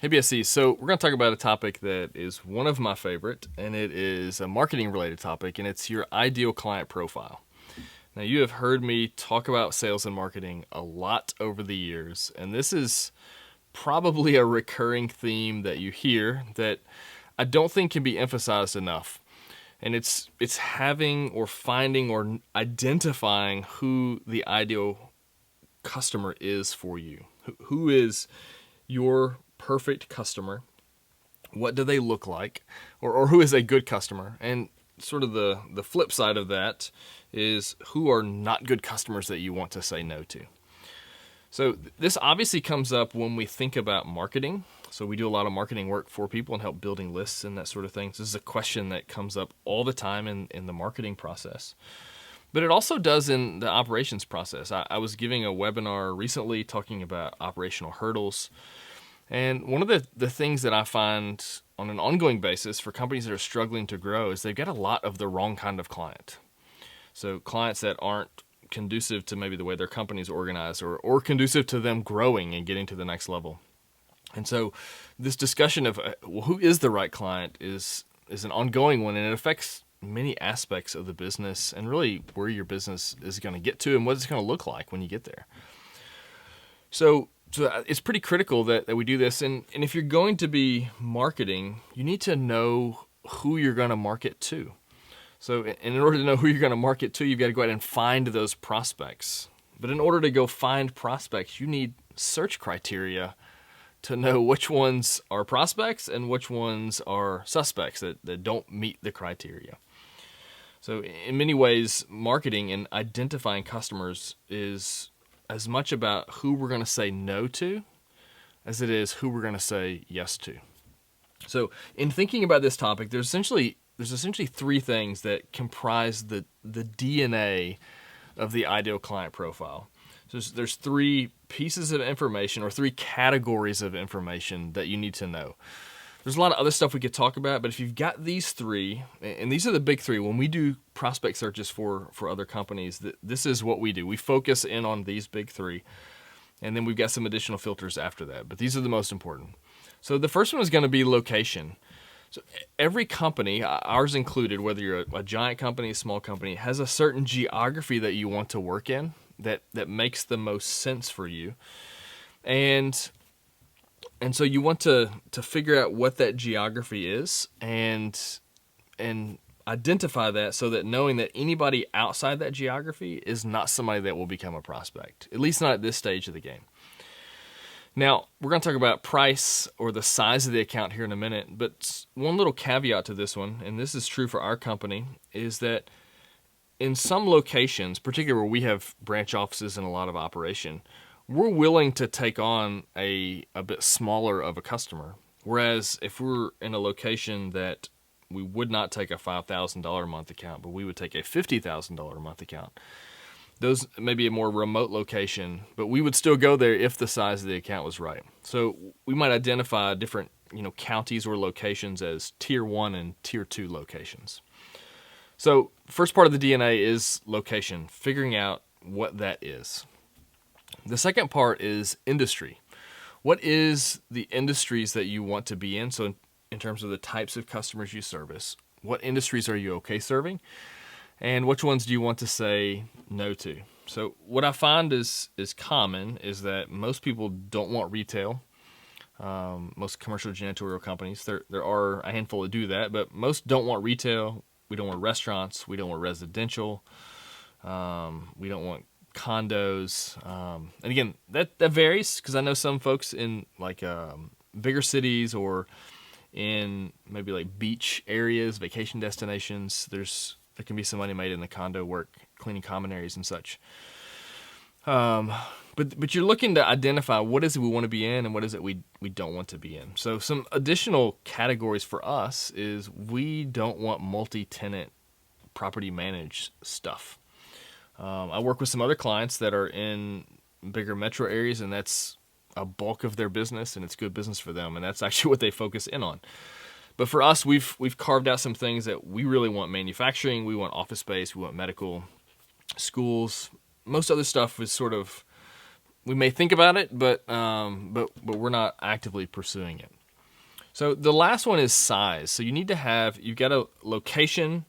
Hey BSC, so we're going to talk about a topic that is one of my favorite, and it is a marketing related topic, and it's your ideal client profile. Now, you have heard me talk about sales and marketing a lot over the years, and this is probably a recurring theme that you hear that I don't think can be emphasized enough. And it's having or finding or identifying who the ideal customer is for you. Who is your perfect customer? What do they look like? Or who is a good customer? And sort of the flip side of that is who are not good customers that you want to say no to. So this obviously comes up when we think about marketing. So we do a lot of marketing work for people and help building lists and that sort of thing. So this is a question that comes up all the time in the marketing process. But it also does in the operations process. I was giving a webinar recently talking about operational hurdles. And one of the things that I find on an ongoing basis for companies that are struggling to grow is they've got a lot of the wrong kind of client. So clients that aren't conducive to maybe the way their company's organized or conducive to them growing and getting to the next level. And so this discussion of who is the right client is an ongoing one, and it affects many aspects of the business and really where your business is going to get to and what it's going to look like when you get there. So it's pretty critical that we do this. And if you're going to be marketing, you need to know who you're going to market to. So in order to know who you're going to market to, you've got to go out and find those prospects. But in order to go find prospects, you need search criteria to know which ones are prospects and which ones are suspects that don't meet the criteria. So in many ways, marketing and identifying customers is as much about who we're going to say no to as it is who we're going to say yes to. So in thinking about this topic, there's essentially three things that comprise the DNA of the ideal client profile. So there's three pieces of information or three categories of information that you need to know. There's a lot of other stuff we could talk about, but if you've got these three, and these are the big three, when we do prospect searches for other companies, this is what we do. We focus in on these big three, and then we've got some additional filters after that, but these are the most important. So the first one is going to be location. So every company, ours included, whether you're a giant company, a small company, has a certain geography that you want to work in that makes the most sense for you. And so you want to figure out what that geography is and identify that so that knowing that anybody outside that geography is not somebody that will become a prospect, at least not at this stage of the game. Now, we're going to talk about price or the size of the account here in a minute, but one little caveat to this one, and this is true for our company, is that in some locations, particularly where we have branch offices and a lot of operation, we're willing to take on a bit smaller of a customer. Whereas if we're in a location that we would not take a $5,000 a month account, but we would take a $50,000 a month account. Those may be a more remote location, but we would still go there if the size of the account was right. So we might identify different, counties or locations as tier 1 and tier 2 locations. So first part of the DNA is location, figuring out what that is. The second part is industry. What is the industries that you want to be in? So in terms of the types of customers you service, what industries are you okay serving? And which ones do you want to say no to? So what I find is common is that most people don't want retail. Most commercial janitorial companies, there are a handful that do that, but most don't want retail. We don't want restaurants. We don't want residential. We don't want condos. And again, that varies because I know some folks in like bigger cities or in maybe like beach areas, vacation destinations, there can be some money made in the condo work, cleaning common areas and such. But you're looking to identify what is it we want to be in and what is it we don't want to be in. So some additional categories for us is we don't want multi-tenant property managed stuff. I work with some other clients that are in bigger metro areas, and that's a bulk of their business, and it's good business for them, and that's actually what they focus in on. But for us, we've carved out some things that we really want: manufacturing, we want office space, we want medical, schools. Most other stuff is sort of we may think about it, but we're not actively pursuing it. So the last one is size. So you've got a location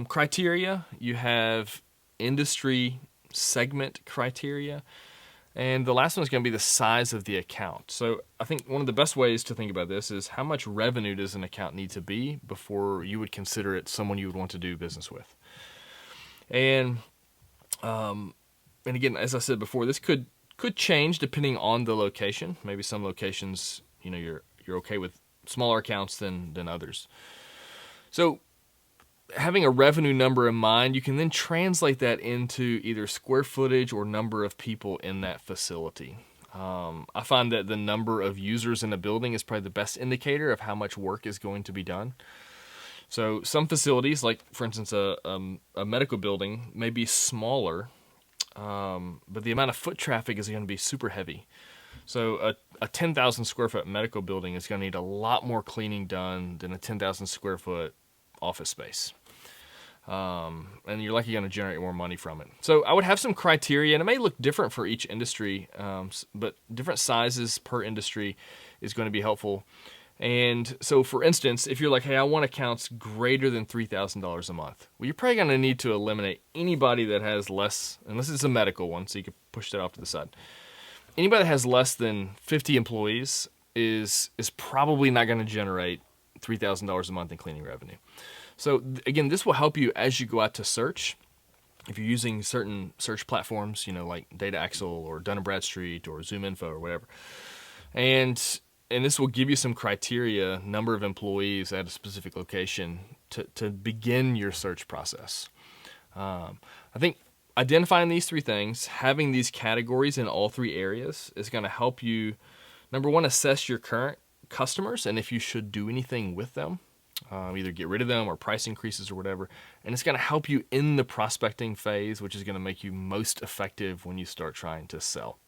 criteria, you have industry segment criteria, and the last one is going to be the size of the account. So I think one of the best ways to think about this is how much revenue does an account need to be before you would consider it someone you would want to do business with. And again, as I said before, this could change depending on the location. Maybe some locations, you're okay with smaller accounts than others. So having a revenue number in mind, you can then translate that into either square footage or number of people in that facility. I find that the number of users in a building is probably the best indicator of how much work is going to be done. So some facilities, like for instance a medical building, may be smaller, but the amount of foot traffic is going to be super heavy. So a 10,000 square foot medical building is going to need a lot more cleaning done than a 10,000 square foot office space. And you're likely going to generate more money from it. So I would have some criteria, and it may look different for each industry, but different sizes per industry is going to be helpful. And so, for instance, if you're like, hey, I want accounts greater than $3,000 a month, well, you're probably going to need to eliminate anybody that has less, unless it's a medical one, so you can push that off to the side. Anybody that has less than 50 employees is probably not going to generate $3,000 a month in cleaning revenue. So again, this will help you as you go out to search. If you're using certain search platforms, like DataAxle or Dun & Bradstreet or ZoomInfo or whatever, and this will give you some criteria, number of employees at a specific location to begin your search process. I think identifying these three things, having these categories in all three areas is going to help you, number one, assess your current customers and if you should do anything with them. Either get rid of them or price increases or whatever. And it's going to help you in the prospecting phase, which is going to make you most effective when you start trying to sell.